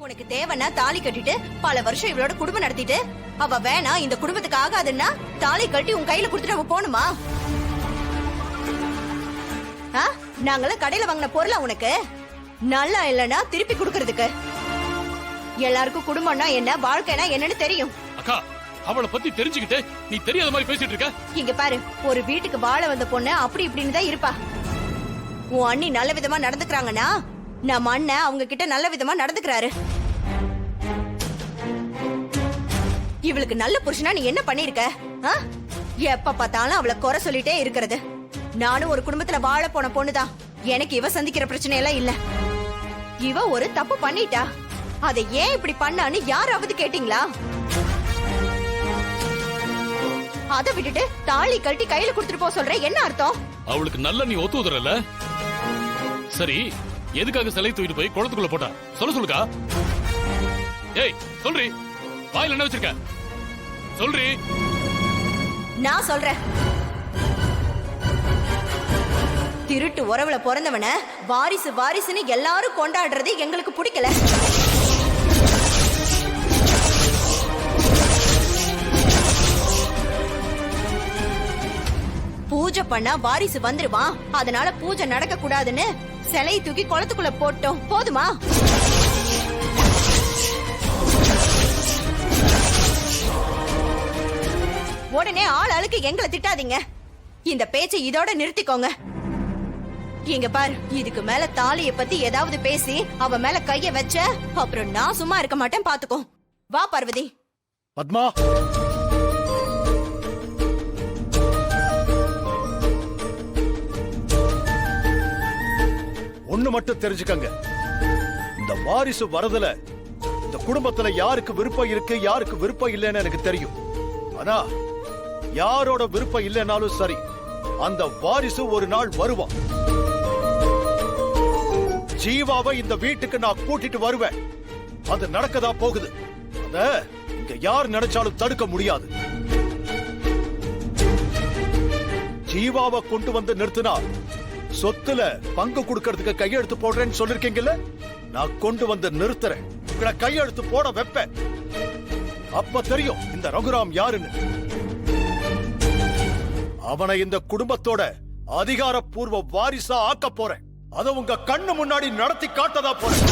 உனக்கு தேவைன்னா தாலி கட்டிட்டு பல வருஷம் இவளோட குடும்பம் நடத்திட்டு அவ வேணா இந்த குடும்பத்துக்கு ஆகாதுன்னா தாலி கட்டி உன் கையில கொடுத்துட்டு அவ போணுமா? நாங்களாம் கடையில வாங்கின பொருளா உனக்கு? நல்லா இல்லன்னா திருப்பி கொடுக்கறதுக்கு. எல்லாருக்கும் குடும்பம்னா என்ன, வாழ்க்கைனா என்னன்னு தெரியும். அக்கா, அவளை பத்தி தெரிஞ்சுக்கிட்டு நீ தெரியாத மாதிரி பேசிட்டு இருக்க. இங்க பாரு, ஒரு வீட்டுக்கு வாழ வந்த பொண்ணு அப்படி இப்படின்னு தான் இருப்பா. உன் அண்ணி நல்ல விதமா நடந்துக்கிறாங்கன்னா நம்ம அண்ணன் அவங்க கிட்ட நல்ல விதமா நடந்துக்கிறாரு. இவளுக்கு நல்ல புருஷனா நீ என்ன பண்ணிருக்க? எப்ப பார்த்தாலும் அவளை குறை சொல்லிட்டே இருக்கிறது. நானும் ஒரு குடும்பத்துல வாழ போன பொண்ணுதான். எனக்கு இவ சந்திக்கிற பிரச்சனை எல்லாம் இல்ல. இவ ஒரு தப்பு பண்ணிட்டா, அதை ஏன் இப்படி பண்ணான்னு யாராவது கேட்டீங்களா? அதை விட்டுட்டு தாலி கட்டி கையில கொடுத்துட்டு போக சொல்ற, என்ன அர்த்தம்? அவளுக்கு நல்ல நீ ஒத்து உதறல. சரி, எதுக்காக சிலை தூக்கிட்டு போய் குளத்துக்குள்ள போட்டா? சொல்லுக்கா. ஏய் சொல்றி, வாயில என்ன வச்சிருக்க? சொல்றி. நான் சொல்றேன். திருட்டு உறவுல பிறந்தவன வாரிசு வாரிசுன்னு எல்லாரும் கொண்டாடுறது எங்களுக்கு பிடிக்கல. பூஜை பண்ணா வாரிசு வந்துருவான், அதனால பூஜை நடக்க கூடாதுன்னு சிலையை தூக்கி குளத்துக்குள்ள போட்டோம். போதுமா? உடனே ஆள் ஆளுக்கு எங்களை திட்டாதீங்க. இந்த பேச்சை இதோட நிறுத்திக்கோங்க. இங்க பாரு, இதுக்கு மேல தாலிய பத்தி ஏதாவது பேசி அவ மேல கைய வச்ச அப்புறம் நான் சும்மா இருக்க மாட்டேன், பாத்துக்கோ. வா பார்வதி. பத்மா, ஒண்ணு மட்டும் தெரிஞ்சுக்கங்க. இந்த வாரிசு வரதுல இந்த குடும்பத்துல யாருக்கு விருப்பம் இருக்கு யாருக்கு விருப்பம் இல்லைன்னு எனக்கு தெரியும். ஆனா யாரோட விருப்பம் இல்லைனாலும் சரி, அந்த வாரிசு ஒரு நாள் வருவான். ஜீவாவை இந்த வீட்டுக்கு நான் கூட்டிட்டு வருவேன். அது நடக்கதா போகுது. அத இங்க யார் நினைச்சாலும் தடுக்க முடியாது. ஜீவாவை கொண்டு வந்து நிறுத்தினா சொத்துல பங்கு கொடுக்கறதுக்கு கையெழுத்து போடுறேன்னு சொல்லிருக்கீங்கல்ல, நான் கொண்டு வந்து நிறுத்துறேன். உங்களை கையெழுத்து போட வைப்பேன். அப்ப தெரியும் இந்த ரகுராம் யாருன்னு. அவனை இந்த குடும்பத்தோட அதிகாரப்பூர்வ வாரிசா ஆக்க போறேன். அதை உங்க கண்ணு முன்னாடி நடத்தி காட்டதா போறேன்.